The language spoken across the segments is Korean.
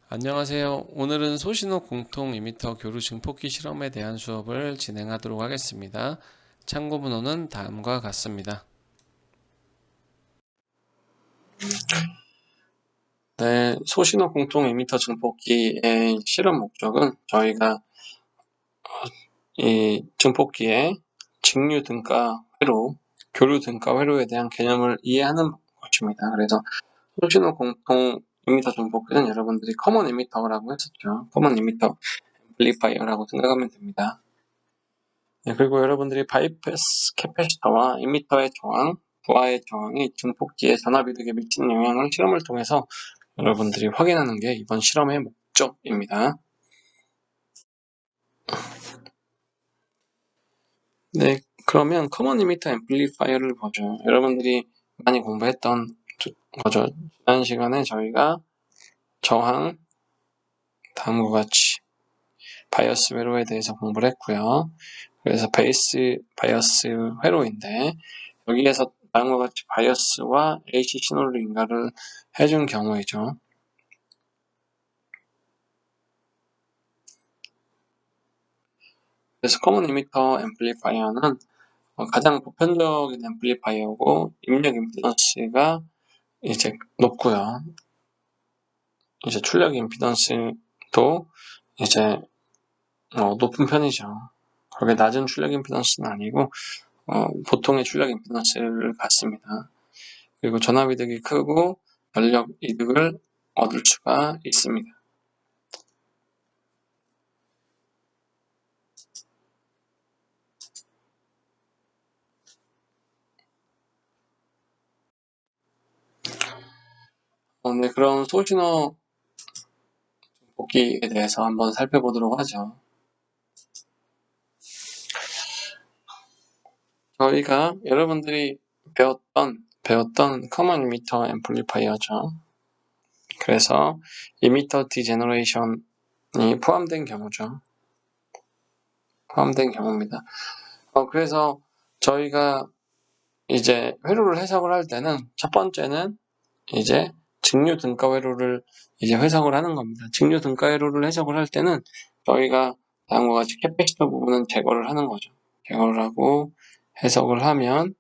안녕하세요. 오늘은 소신호 공통 이미터 교류 증폭기 실험에 대한 수업을 진행하도록 하겠습니다. 참고 문헌은 다음과 같습니다. 네, 소신호 공통 이미터 증폭기의 실험 목적은 저희가 이 증폭기의 직류 등가 회로, 교류 등가 회로에 대한 개념을 이해하는 것입니다. 그래서 소신호 공통 이미터 증폭기는 여러분들이 커먼 이미터라고 했었죠. 커먼 이미터 앰플리파이어라고 생각하면 됩니다. 네, 그리고 여러분들이 바이패스 캐패시터와 이미터의 저항, 부하의 저항이 증폭기의 전압 이득에 미치는 영향을 실험을 통해서 여러분들이 확인하는 게 이번 실험의 목적입니다. 네, 그러면 커먼 이미터 앰플리파이어를 보죠. 여러분들이 많이 공부했던 거죠. 지난 시간에 저희가 저항, 다음과 같이 바이어스 회로에 대해서 공부를 했고요. 그래서 베이스 바이어스 회로인데 여기에서 다음과 같이 바이어스와 AC 신호를 인가를 해준 경우이죠. 그래서 커먼 이미터 앰플리파이어는 가장 보편적인 앰플리파이어고 입력 임피던스가 이제 높고요. 이제 출력 임피던스도 이제 높은 편이죠. 그렇게 낮은 출력 임피던스는 아니고 보통의 출력 임피던스를 갖습니다. 그리고 전압 이득이 크고 전력 이득을 얻을 수가 있습니다. 네, 그럼 소신호 복기에 대해서 한번 살펴보도록 하죠. 저희가 여러분들이 배웠던 커먼 이미터 앰플리파이어죠. 그래서 이미터 디제너레이션이 포함된 경우죠. 포함된 경우입니다. 그래서 저희가 이제 회로를 해석을 할 때는 첫 번째는 이제 직류 등가 회로를 이제 해석을 하는 겁니다. 직류 등가 회로를 해석을 할 때는 저희가 다음과 같이 캐패시터 부분은 제거를 하는 거죠. 제거를 하고 해석을 하면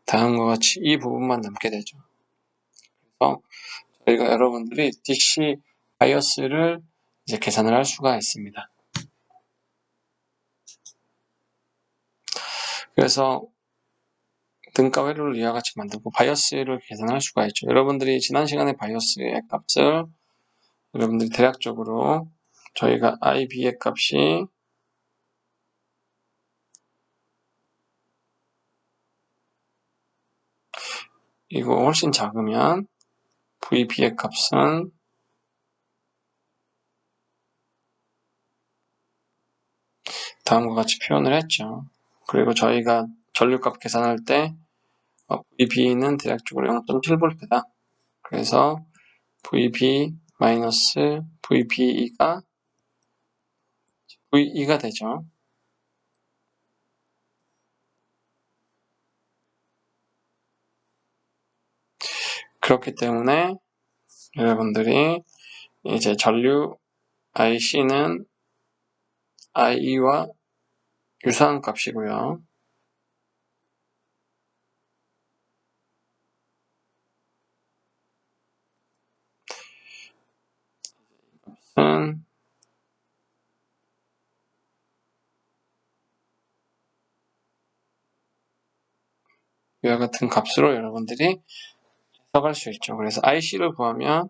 다음과 같이 이 부분만 남게 되죠. 그래서 저희가 여러분들이 DC 바이어스를 이제 계산을 할 수가 있습니다. 그래서 등가 회로를 이와 같이 만들고 바이어스를 계산할 수가 있죠. 여러분들이 지난 시간에 바이어스의 값을 여러분들이 대략적으로 저희가 IB의 값이 이거 훨씬 작으면 VB의 값은 다음과 같이 표현을 했죠. 그리고 저희가 전류값 계산할 때 VB는 대략적으로 0.7V다. 그래서 VB 마이너스 VBE가 VE가 되죠. 그렇기 때문에 여러분들이 이제 전류 IC는 IE와 유사한 값이고요. 이와 같은 값으로 여러분들이 해석할 수 있죠. 그래서 IC를 구하면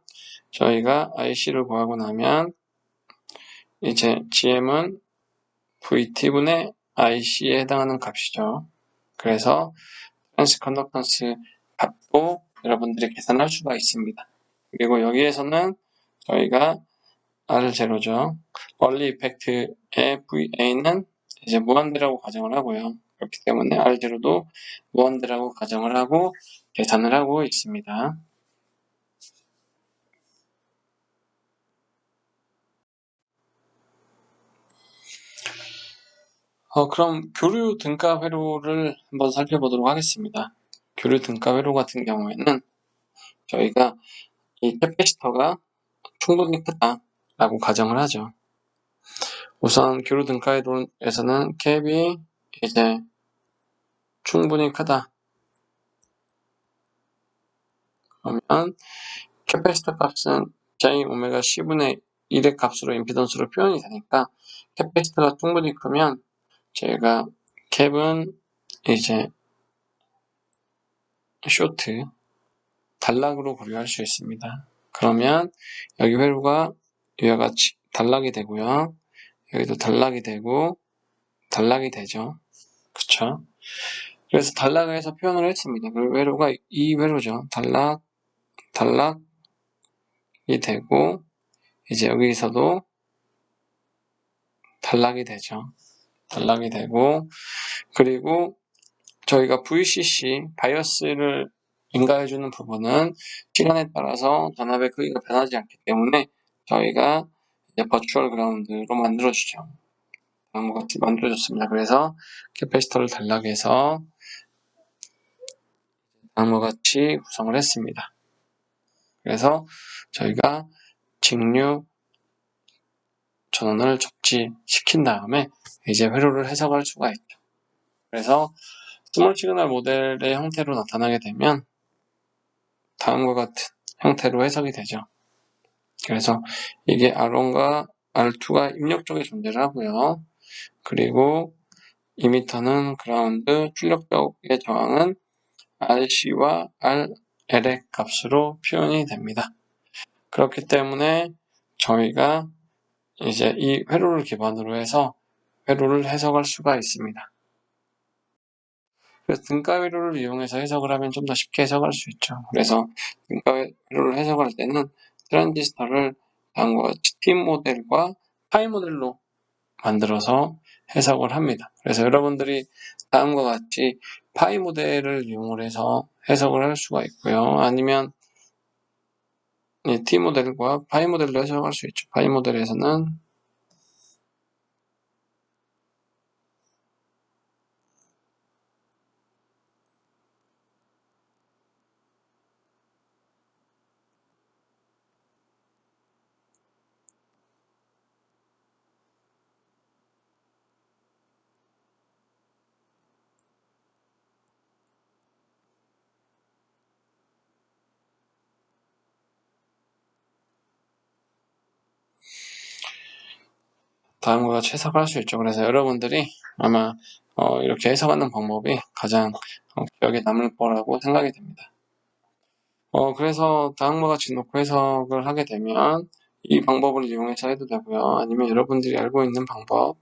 저희가 IC를 구하고 나면 이제 GM은 VT분의 IC에 해당하는 값이죠. 그래서 트랜스 컨덕턴스 값도 여러분들이 계산할 수가 있습니다. 그리고 여기에서는 저희가 R0죠. 원리 이펙트의 VA는 이제 무한대라고 가정을 하고요. 그렇기 때문에 R0도 무한대라고 가정을 하고 계산을 하고 있습니다. 그럼 교류 등가 회로를 한번 살펴보도록 하겠습니다. 교류 등가 회로 같은 경우에는 저희가 이 캐패시터가 충분히 크다라고 가정을 하죠. 우선 교류 등가회로에서는 캡이 이제 충분히 크다. 그러면 캐패시터 값은 J 오메가 C분의 1의 값으로 임피던스로 표현이 되니까 캐패시터가 충분히 크면 저희가 캡은 이제 쇼트, 단락으로 고려할 수 있습니다. 그러면 여기 회로가 이와 같이 단락이 되고요. 여기도 단락이 되고 단락이 되죠. 그쵸? 그래서 단락을 해서 표현을 했습니다. 그 회로가 이 회로죠. 단락이 되고 이제 여기서도 단락이 되죠. 단락이 되고 그리고 저희가 VCC 바이어스를 인가해주는 부분은 시간에 따라서 단합의 크기가 변하지 않기 때문에 저희가 이제 버추얼 그라운드로 만들어주죠. 다음과 같이 만들어줬습니다. 그래서 캐패시터를 단락해서 다음과 같이 구성을 했습니다. 그래서 저희가 직류 전원을 적지시킨 다음에 이제 회로를 해석할 수가 있죠. 그래서 스몰 시그널 모델의 형태로 나타나게 되면 다음과 같은 형태로 해석이 되죠. 그래서 이게 R1과 R2가 입력 쪽에 존재를 하고요. 그리고 이미터는 그라운드, 출력벽의 저항은 RC와 RL의 값으로 표현이 됩니다. 그렇기 때문에 저희가 이제 이 회로를 기반으로 해서 회로를 해석할 수가 있습니다. 그래서 등가 회로를 이용해서 해석을 하면 좀 더 쉽게 해석할 수 있죠. 그래서 등가 회로를 해석할 때는 트랜지스터를 다음과 같이 T 모델과 파이 모델로 만들어서 해석을 합니다. 그래서 여러분들이 다음과 같이 파이 모델을 이용을 해서 해석을 할 수가 있고요. 아니면 T 모델과 파이 모델로 해석할 수 있죠. 파이 모델에서는 다음과 같이 해석할 수 있죠. 그래서 여러분들이 아마 이렇게 해석하는 방법이 가장 기억에 남을 거라고 생각이 됩니다. 그래서 다음과 같이 놓고 해석을 하게 되면 이 방법을 이용해서 해도 되고요. 아니면 여러분들이 알고 있는 방법.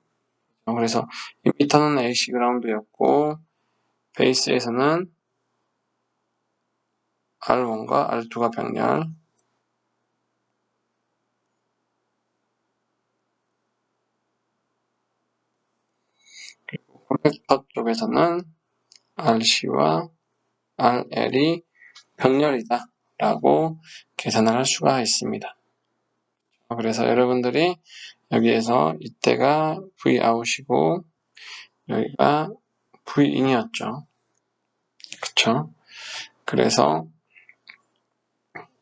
그래서 이미터는 AC 그라운드였고 베이스에서는 R1과 R2가 병렬, 콜렉터 쪽에서는 RC와 RL이 병렬이다 라고 계산을 할 수가 있습니다. 그래서 여러분들이 여기에서 이때가 Vout이고 여기가 Vin이었죠. 그쵸? 그래서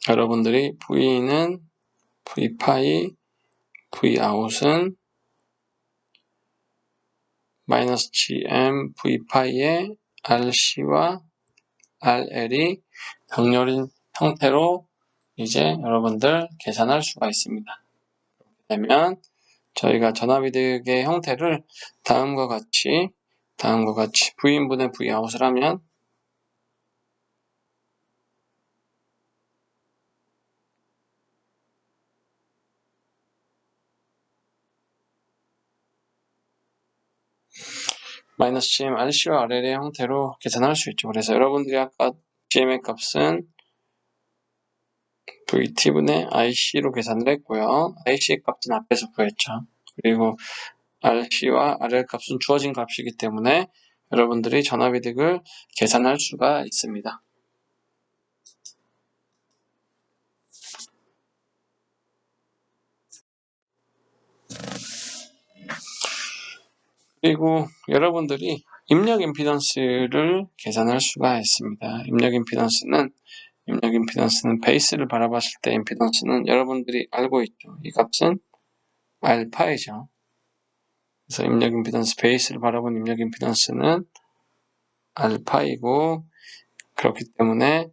여러분들이 V는 V파이, Vout은 -GM V파이의 RC와 RL이 병렬인 형태로 이제 여러분들 계산할 수가 있습니다. 그렇게 되면 저희가 전압이득의 형태를 다음과 같이 V인분의 Vout을 하면 -GM RC와 RL의 형태로 계산할 수 있죠. 그래서 여러분들이 아까 GM의 값은 VT분의 IC로 계산을 했고요. IC의 값은 앞에서 구했죠. 그리고 RC와 RL 값은 주어진 값이기 때문에 여러분들이 전압이득을 계산할 수가 있습니다. 그리고 여러분들이 입력 임피던스를 계산할 수가 있습니다. 입력 임피던스는 입력 임피던스는 베이스를 바라봤을 때 임피던스는 여러분들이 알고 있죠. 이 값은 알파이죠. 그래서 입력 임피던스 베이스를 바라본 입력 임피던스는 알파이고, 그렇기 때문에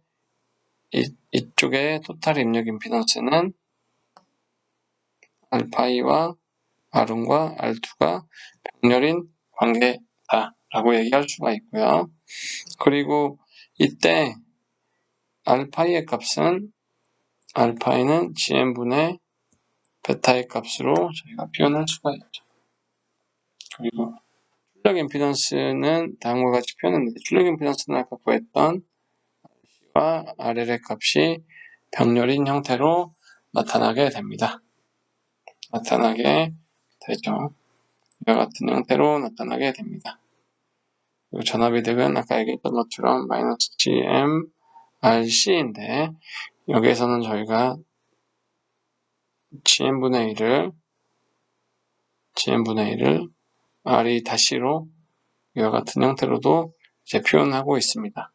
이쪽에 토탈 입력 임피던스는 알파이와 R1과 R2가 병렬인 관계다라고 얘기할 수가 있고요. 그리고 이때 알파이의 값은 알파이는 GM분의 베타의 값으로 저희가 표현할 수가 있죠. 그리고 출력 임피던스는 다음과 같이 표현했는데, 출력 임피던스는 아까 구했던 C와 RL의 값이 병렬인 형태로 나타나게 됩니다. 나타나게 되죠. 이와 같은 형태로 나타나게 됩니다. 그리고 전압이득은 아까 얘기했던 것처럼 마이너스 GM RC인데, 여기에서는 저희가 GM분의 1을 R이 다시로 이와 같은 형태로도 이제 표현하고 있습니다.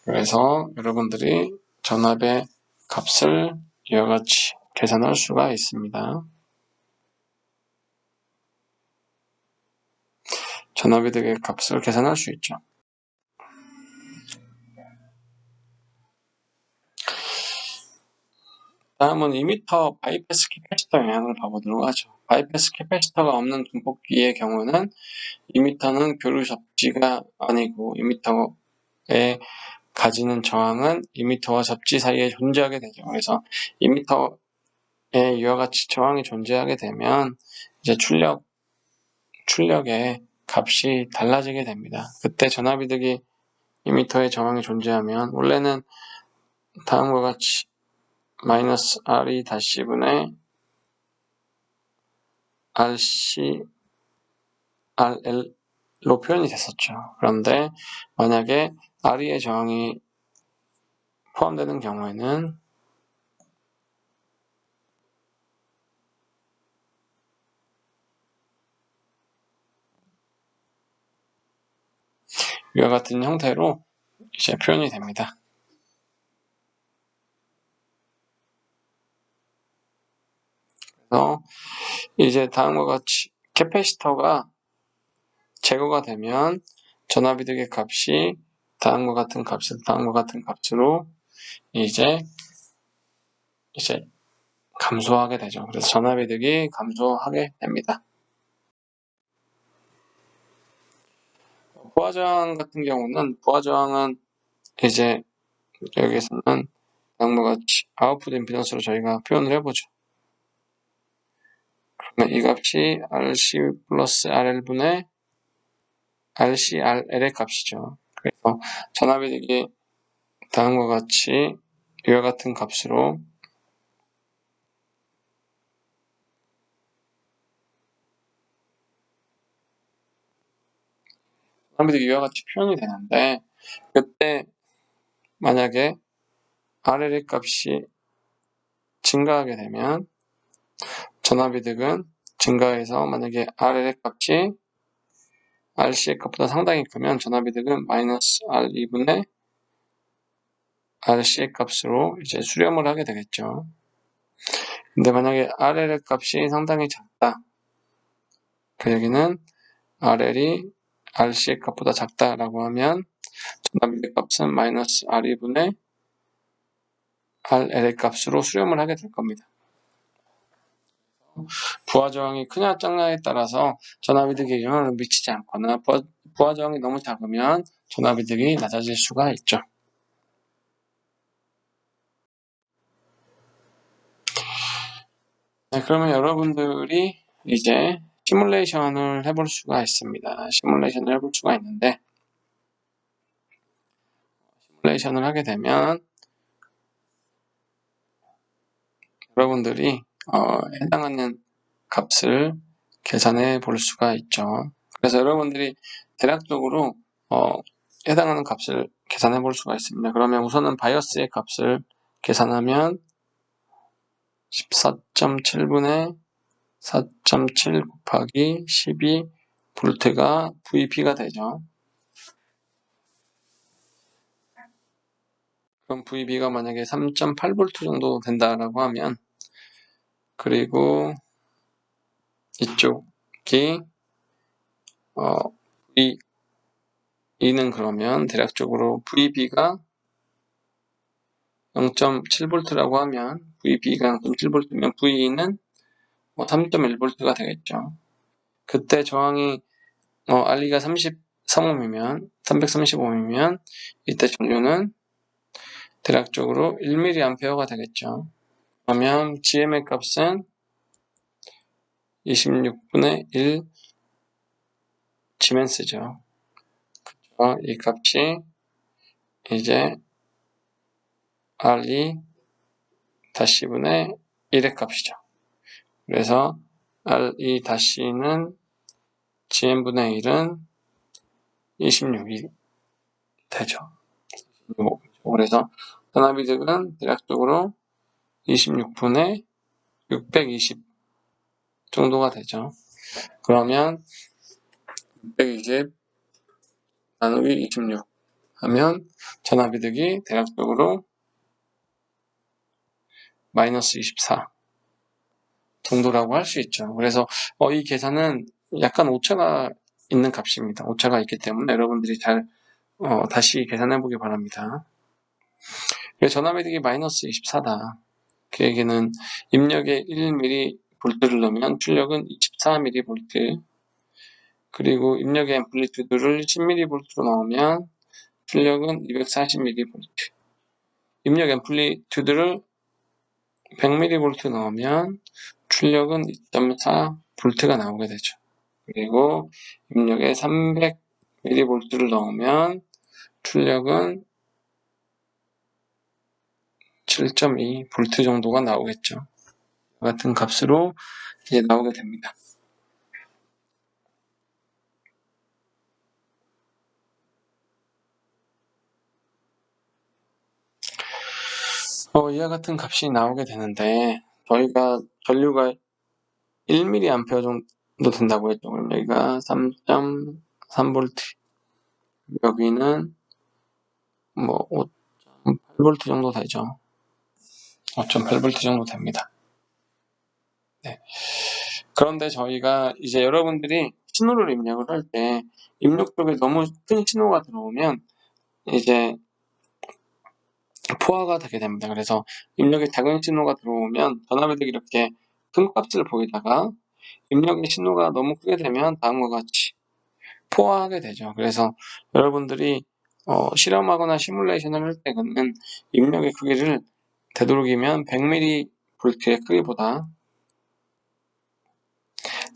그래서 여러분들이 전압의 값을 이와 같이 계산할 수가 있습니다. 전압이득의 값을 계산할 수 있죠. 다음은 2m 바이패스 캐패시터 영향을 봐보도록 하죠. 바이패스 캐패시터가 없는 분포기의 경우는 2m는 교류 접지가 아니고 2m에 가지는 저항은 2m와 접지 사이에 존재하게 되죠. 그래서 2m에 이와 같이 저항이 존재하게 되면 이제 출력의 값이 달라지게 됩니다. 그때 전압이득이 2m의 저항이 존재하면 원래는 다음과 같이 마이너스 R이 다시 분의 RC, RL로 표현이 됐었죠. 그런데 만약에 R의 저항이 포함되는 경우에는 이와 같은 형태로 이제 표현이 됩니다. 그래서 이제 다음과 같이 캐패시터가 제거가 되면 전압이득의 값이 다음과 같은 값으로 이제 감소하게 되죠. 그래서 전압이득이 감소하게 됩니다. 부하저항 같은 경우는, 부하저항은 이제 여기서는 다음과 같이 아웃풋 임피던스로 저희가 표현을 해보죠. 그러면 이 값이 RC 플러스 RL분의 RC, RL의 값이죠. 그래서 전압이득이 다음과 같이 이와 같은 값으로 전압이득이 이와 같이 표현이 되는데, 그때 만약에 RL의 값이 증가하게 되면 전압이득은 증가해서, 만약에 RL의 값이 RC의 값보다 상당히 크면 전압이득은 마이너스 R2분의 RC의 값으로 이제 수렴을 하게 되겠죠. 근데 만약에 RL의 값이 상당히 작다, 그 얘기는 RL이 RC의 값보다 작다라고 하면 전압이득 값은 마이너스 R2분의 RL의 값으로 수렴을 하게 될 겁니다. 부하저항이 크냐 작냐에 따라서 전압이득에 영향을 미치지 않거나, 부하저항이 너무 작으면 전압이득이 낮아질 수가 있죠. 네, 그러면 여러분들이 이제 시뮬레이션을 해볼 수가 있습니다. 시뮬레이션을 해볼 수가 있는데, 시뮬레이션을 하게 되면 여러분들이 해당하는 값을 계산해 볼 수가 있죠. 그래서 여러분들이 대략적으로 해당하는 값을 계산해 볼 수가 있습니다. 그러면 우선은 바이어스의 값을 계산하면 14.7분의 4.7 곱하기 12V가 VB가 되죠. 그럼 VB가 만약에 3.8V 정도 된다라고 하면, 그리고 이쪽이 V는 그러면 대략적으로 VB가 0.7V라고 하면 VB가 0.7V면 V는 3.1V가 되겠죠. 그때 저항이 R가 33ohm이면 335ohm이면 이때 전류는 대략적으로 1mA가 되겠죠. 그러면 GM의 값은 26분의 1 지멘스죠. 이 값이 이제 R2-분의 1의 값이죠. 그래서 R2-는 GM분의 1은 26이 되죠. 그래서 전압이득은 대략적으로 26분의 620 정도가 되죠. 그러면 620 나누기 26 하면 전압이득이 대략적으로 마이너스 24 정도라고 할 수 있죠. 그래서 이 계산은 약간 오차가 있는 값입니다. 오차가 있기 때문에 여러분들이 잘 다시 계산해 보기 바랍니다. 전압이득이 마이너스 24다. 그 얘기는 입력에 1mV를 넣으면 출력은 24mV, 그리고 입력의 앰플리튜드를 10mV로 넣으면 출력은 240mV, 입력 앰플리튜드를 100mV 넣으면 출력은 2.4V가 나오게 되죠. 그리고 입력에 300mV를 넣으면 출력은 7.2V 정도가 나오겠죠. 같은 값으로 이제 나오게 됩니다. 이와 같은 값이 나오게 되는데, 저희가 전류가 1mA 정도 된다고 했죠. 그럼 여기가 3.3V, 여기는 5.8V 정도 되죠. 5.8V 정도 됩니다. 네. 그런데 저희가 이제 여러분들이 신호를 입력을 할 때 입력 쪽에 너무 큰 신호가 들어오면 이제 포화가 되게 됩니다. 그래서 입력에 작은 신호가 들어오면 전압이득이 이렇게 큰 값을 보이다가 입력의 신호가 너무 크게 되면 다음과 같이 포화하게 되죠. 그래서 여러분들이 실험하거나 시뮬레이션을 할 때는 입력의 크기를 되도록이면 100mV의 크기보다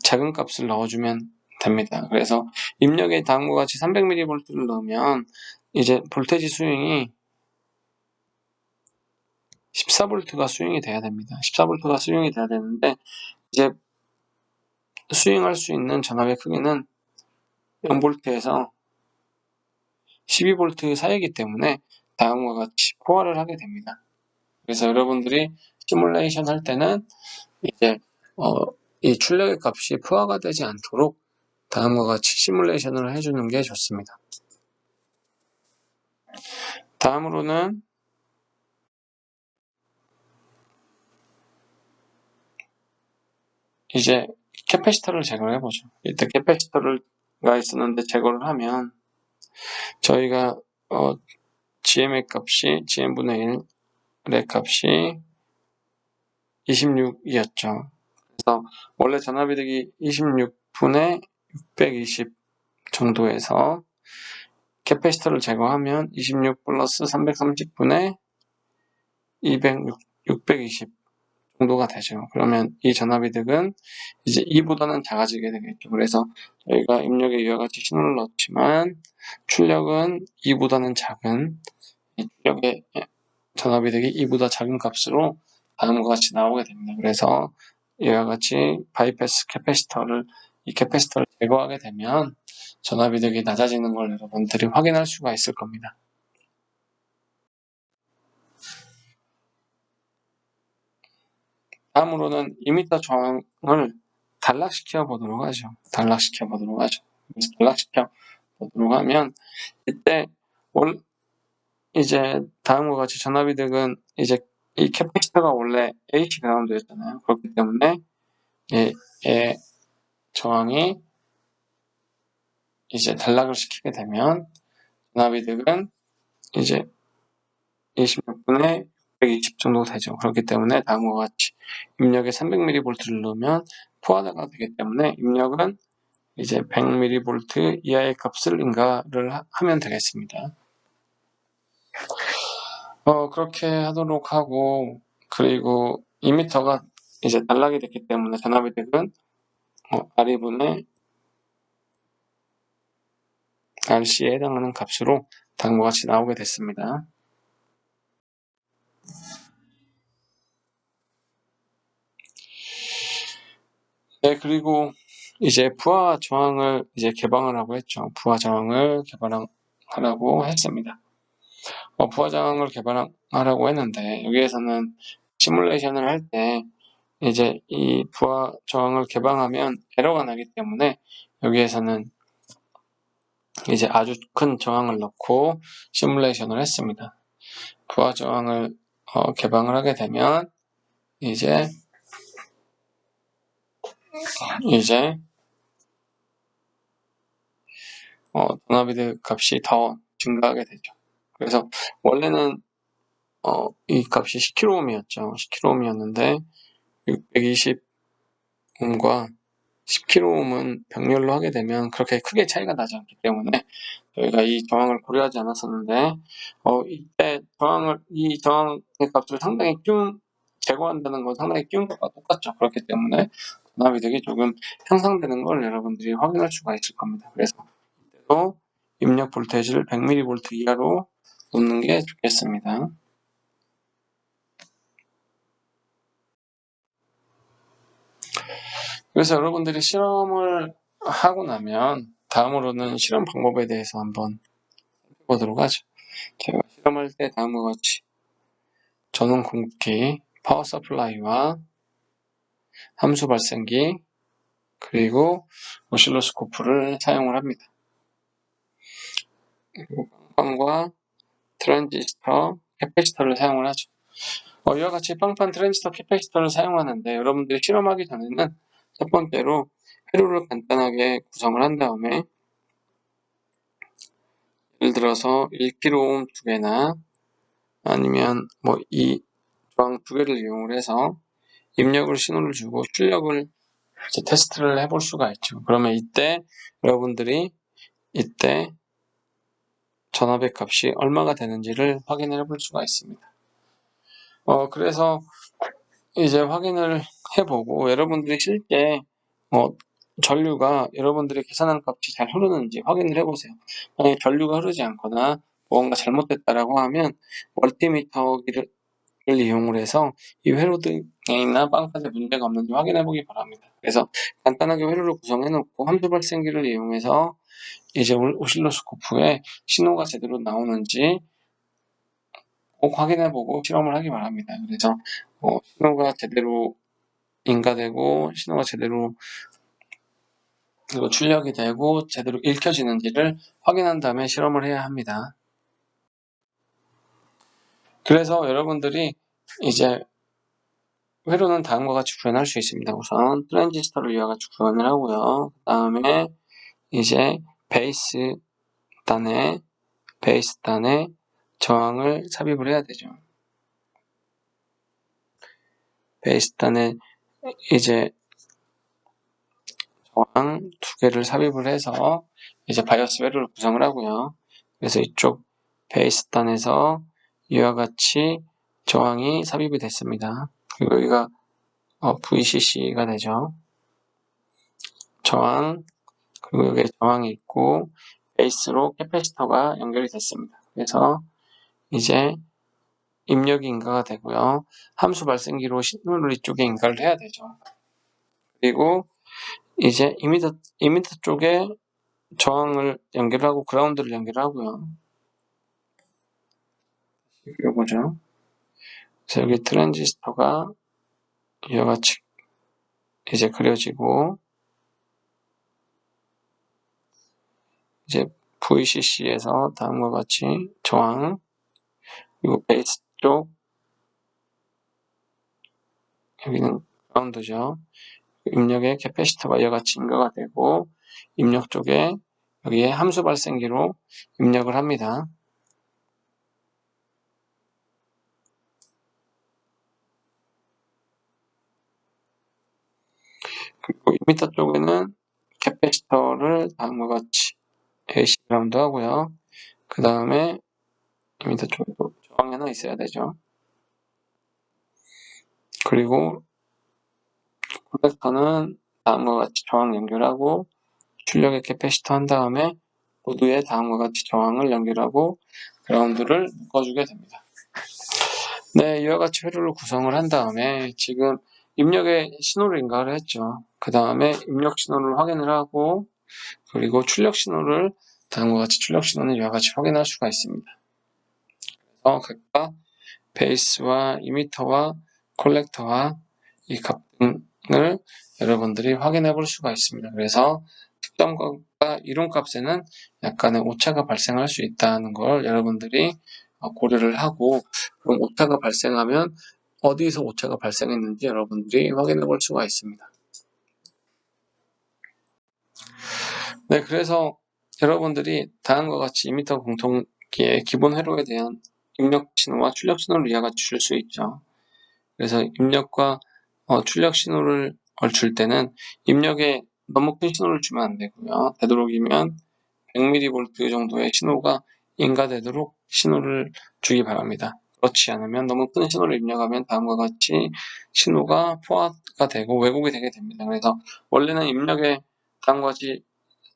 작은 값을 넣어주면 됩니다. 그래서 입력에 다음과 같이 300mV를 넣으면 이제 볼테지 스윙이 14V가 스윙이 돼야 됩니다. 14V가 스윙이 돼야 되는데 이제 스윙할 수 있는 전압의 크기는 0V에서 12V 사이이기 때문에 다음과 같이 포화를 하게 됩니다. 그래서 여러분들이 시뮬레이션 할 때는 이제 이 출력의 값이 포화가 되지 않도록 다음과 같이 시뮬레이션을 해주는 게 좋습니다. 다음으로는 이제 캐패시터를 제거를 해보죠. 이때 캐패시터가 있었는데 제거를 하면 저희가 GM의 값이 GM분의 1의 값이 26이었죠. 그래서 원래 전압이득이 26분의 620 정도에서 캐패시터를 제거하면 26 플러스 330분의 620 정도가 되죠. 그러면 이 전압이득은 이제 2보다는 작아지게 되겠죠. 그래서 저희가 입력에 이와 같이 신호를 넣지만 출력은 2보다는 작은 출력의 전압이득이 2보다 작은 값으로 다음과 같이 나오게 됩니다. 그래서 이와 같이 바이패스 캐패시터를 제거하게 되면 전압이득이 낮아지는 걸 여러분들이 확인할 수가 있을 겁니다. 다음으로는 이미터 저항을 단락시켜 보도록 하죠. 그래서 단락시켜 보도록 하면 이때 이제 다음과 같이 전압이득은 이제 이 캐패시터가 원래 H 그라운드였잖아요. 그렇기 때문에 얘 저항이 이제 단락을 시키게 되면 전압이득은 이제 26분에 120 정도 되죠. 그렇기 때문에 다음과 같이 입력에 300mV를 넣으면 포화가 되기 때문에 입력은 이제 100mV 이하의 값을 인가를 하면 되겠습니다. 그렇게 하도록 하고, 그리고 2m가 이제 단락이 됐기 때문에 전압이득은 R분의 RC에 해당하는 값으로 다음과 같이 나오게 됐습니다. 네, 그리고 이제 부하 저항을 이제 개방을 하고 했죠. 부하 저항을 개발하라고 했습니다. 부하 저항을 개발하라고 했는데, 여기에서는 시뮬레이션을 할 때 이제 이 부하 저항을 개방하면 에러가 나기 때문에 여기에서는 이제 아주 큰 저항을 넣고 시뮬레이션을 했습니다. 부하 저항을 개방을 하게 되면 이제 전압이득 값이 더 증가하게 되죠. 그래서 원래는 이 값이 10kΩ이었죠. 10kΩ이었는데 620옴과 10kΩ은 병렬로 하게 되면 그렇게 크게 차이가 나지 않기 때문에 저희가 이 저항을 고려하지 않았었는데 이때 이 저항의 값을 상당히 제거한다는 건 상당히 끼운 것과 똑같죠. 그렇기 때문에 전압이득이 조금 향상되는 걸 여러분들이 확인할 수가 있을 겁니다. 그래서 이때도 입력 볼테이지를 100mV 이하로 놓는 게 좋겠습니다. 그래서 여러분들이 실험을 하고 나면 다음으로는 실험 방법에 대해서 한번 해보도록 하죠. 제가 실험할 때 다음과 같이 전원 공급기, 파워 서플라이와 함수 발생기, 그리고 오실로스코프를 사용을 합니다. 그리고 빵판과 트랜지스터, 캐패시터를 사용을 하죠. 이와 같이 빵판, 트랜지스터, 캐패시터를 사용하는데 여러분들이 실험하기 전에는 첫 번째로 회로를 간단하게 구성을 한 다음에 예를 들어서 1kΩ 2개나 아니면 이 저항 2개를 이용을 해서 입력을 신호를 주고 출력을 이제 테스트를 해볼 수가 있죠. 그러면 이때 여러분들이 전압의 값이 얼마가 되는지를 확인을 해볼 수가 있습니다. 그래서 이제 확인을 해보고 여러분들이 실제 전류가 여러분들이 계산한 값이 잘 흐르는지 확인을 해보세요. 만약에 전류가 흐르지 않거나 뭔가 잘못됐다라고 하면 멀티미터기를 이용을 해서 이 회로 등이나 빵판에 문제가 없는지 확인해 보기 바랍니다. 그래서 간단하게 회로를 구성해 놓고 함수 발생기를 이용해서 이제 오실로스코프에 신호가 제대로 나오는지 꼭 확인해 보고 실험을 하기 바랍니다. 그래서 신호가 제대로 인가되고 신호가 제대로 그리고 출력이 되고 제대로 읽혀지는지를 확인한 다음에 실험을 해야 합니다. 그래서 여러분들이 이제 회로는 다음과 같이 구현할 수 있습니다. 우선 트랜지스터를 이와 같이 구현을 하고요. 그 다음에 이제 베이스단에 저항을 삽입을 해야 되죠. 베이스단에 이제 저항 2개를 삽입을 해서 이제 바이오스 회로를 구성을 하고요. 그래서 이쪽 베이스단에서 이와 같이 저항이 삽입이 됐습니다. 그리고 여기가 VCC가 되죠. 저항, 그리고 여기에 저항이 있고 베이스로 캐패시터가 연결이 됐습니다. 그래서 이제 입력이 인가가 되고요. 함수 발생기로 신호를 이쪽에 인가를 해야 되죠. 그리고 이제 이미터 쪽에 저항을 연결하고 그라운드를 연결하고요. 요거죠. 그래서 여기 트랜지스터가 이와 같이 이제 그려지고, 이제 VCC에서 다음과 같이 저항, 그리고 베이스 쪽, 여기는 그라운드죠. 입력의 캐패시터가 이와 같이 인가가 되고, 입력 쪽에 여기에 함수 발생기로 입력을 합니다. 그리고 이미터 쪽에는 캐패시터를 다음과 같이 AC 그라운드 하고요. 그 다음에 이미터 쪽에도 저항이 하나 있어야 되죠. 그리고 콜렉터는 다음과 같이 저항 연결하고, 출력의 캐패시터 한 다음에 로드에 다음과 같이 저항을 연결하고 그라운드를 묶어주게 됩니다. 네, 이와 같이 회로를 구성을 한 다음에 지금 입력의 신호를 인가를 했죠. 그 다음에 입력 신호를 확인을 하고, 그리고 출력 신호를 다음과 같이 출력 신호는 이와 같이 확인할 수가 있습니다. 그래서 각각 베이스와 이미터와 콜렉터와 이 값 등을 여러분들이 확인해 볼 수가 있습니다. 그래서 특정값과 이론값에는 약간의 오차가 발생할 수 있다는 걸 여러분들이 고려를 하고, 그럼 오차가 발생하면 어디서 오차가 발생했는지 여러분들이 확인해 볼 수가 있습니다. 네, 그래서 여러분들이 다음과 같이 이미터 공통기의 기본 회로에 대한 입력 신호와 출력 신호를 이와 같이 줄 수 있죠. 그래서 입력과 출력 신호를 줄 때는 입력에 너무 큰 신호를 주면 안 되고요. 되도록이면 100mV 정도의 신호가 인가되도록 신호를 주기 바랍니다. 그렇지 않으면 너무 큰 신호를 입력하면 다음과 같이 신호가 포화가 되고 왜곡이 되게 됩니다. 그래서 원래는 입력에 다음과 같이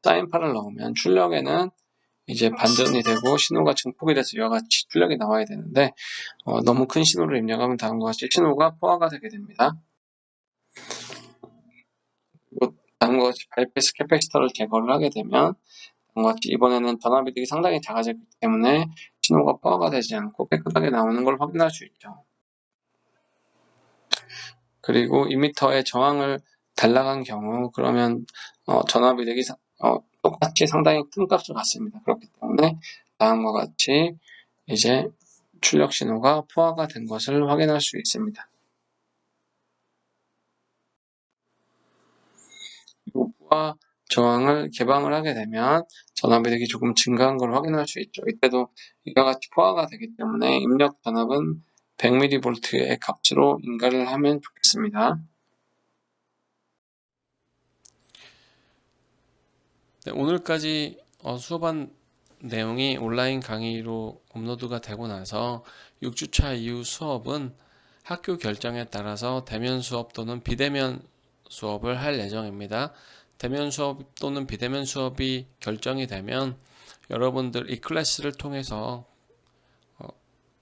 사인파를 넣으면 출력에는 이제 반전이 되고 신호가 증폭이 돼서 이와 같이 출력이 나와야 되는데, 너무 큰 신호를 입력하면 다음과 같이 신호가 포화가 되게 됩니다. 그리고 다음과 같이 바이패스 캐패시터를 제거를 하게 되면 다음과 같이 이번에는 전압이득이 상당히 작아졌기 때문에 신호가 포화가 되지 않고 깨끗하게 나오는 걸 확인할 수 있죠. 그리고 이미터의 저항을 달라간 경우, 그러면 전압이득이 똑같이 상당히 큰 값을 갖습니다. 그렇기 때문에 다음과 같이 이제 출력 신호가 포화가 된 것을 확인할 수 있습니다. 그리고 포화 저항을 개방을 하게 되면 전압이득이 조금 증가한 걸 확인할 수 있죠. 이때도 이와 같이 포화가 되기 때문에 입력 전압은 100mV의 값으로 인가를 하면 좋겠습니다. 네, 오늘까지 수업한 내용이 온라인 강의로 업로드가 되고 나서 6주차 이후 수업은 학교 결정에 따라서 대면 수업 또는 비대면 수업을 할 예정입니다. 대면 수업 또는 비대면 수업이 결정이 되면 여러분들 이 클래스를 통해서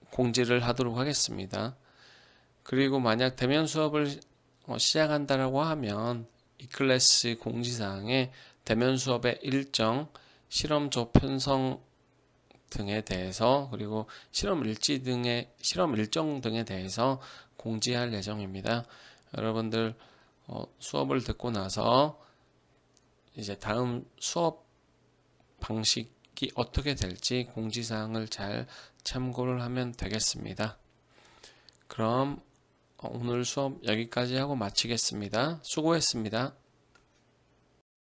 공지를 하도록 하겠습니다. 그리고 만약 대면 수업을 시작한다라고 하면 이 클래스 공지사항에 대면 수업의 일정, 실험조 편성 등에 대해서, 그리고 실험 일정 등에 대해서 공지할 예정입니다. 여러분들 수업을 듣고 나서 이제 다음 수업 방식이 어떻게 될지 공지사항을 잘 참고를 하면 되겠습니다. 그럼 오늘 수업 여기까지 하고 마치겠습니다. 수고했습니다.